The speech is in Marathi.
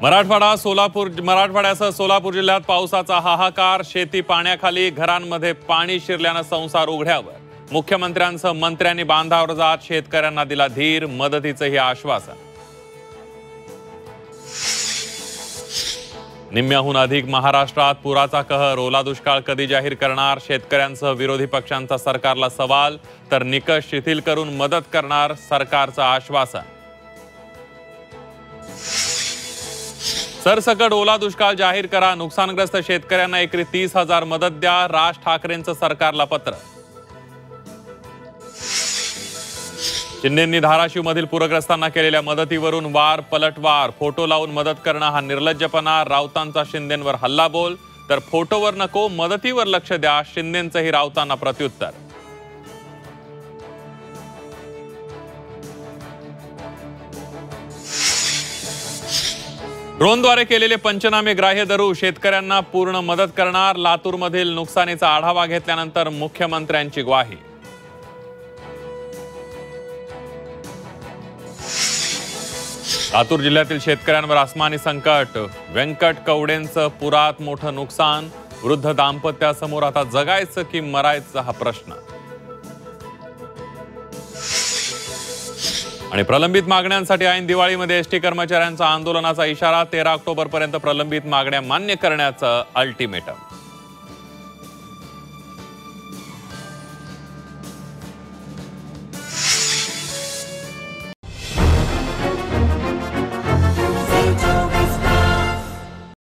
मराठवाड्यासह सोलापूर जिल्ह्यात पावसाचा हाहाकार। शेती पाण्याखाली, घरांमध्ये पाणी शिरल्यानं संसार उघड्यावर। मुख्यमंत्र्यांसह मंत्र्यांनी बांधावर जात शेतकऱ्यांना दिला धीर, मदतीचंही आश्वासन। निम्म्याहून अधिक महाराष्ट्रात पुराचा कहर। ओला दुष्काळ कधी जाहीर करणार? शेतकऱ्यांसह विरोधी पक्षांचा सरकारला सवाल, तर निकष शिथिल करून मदत करणार सरकारचं आश्वासन। सरसकट ओला दुष्काळ जाहीर करा, नुकसानग्रस्त शेतकऱ्यांना एकरी 30,000 मदत द्या। राज ठाकरेंचं सरकारला पत्र। शिंदेंनी धाराशिवमधील पूरग्रस्तांना केलेल्या मदतीवरून वार पलटवार। फोटो लावून मदत करणं हा निर्लज्जपणा। राऊतांचा शिंदेंवर हल्लाबोल, तर फोटोवर नको मदतीवर लक्ष द्या, शिंदेंचंही राऊतांना प्रत्युत्तर। ड्रोनद्वारे केलेले पंचनामे ग्राह्य धरू, शेतकऱ्यांना पूर्ण मदत करणार। लातूरमधील नुकसानीचा आढावा घेतल्यानंतर मुख्यमंत्र्यांची ग्वाही। लातूर जिल्ह्यातील शेतकऱ्यांवर आसमानी संकट। व्यंकट कवडेंचं पुरात मोठं नुकसान। वृद्ध दाम्पत्यासमोर आता जगायचं की मरायचं हा प्रश्न। आणि प्रलंबित मागण्यांसाठी ऐन दिवाळीमध्ये एसटी कर्मचाऱ्यांचा आंदोलनाचा इशारा। 13 ऑक्टोबरपर्यंत प्रलंबित मागण्या मान्य करण्याचं अल्टिमेटम।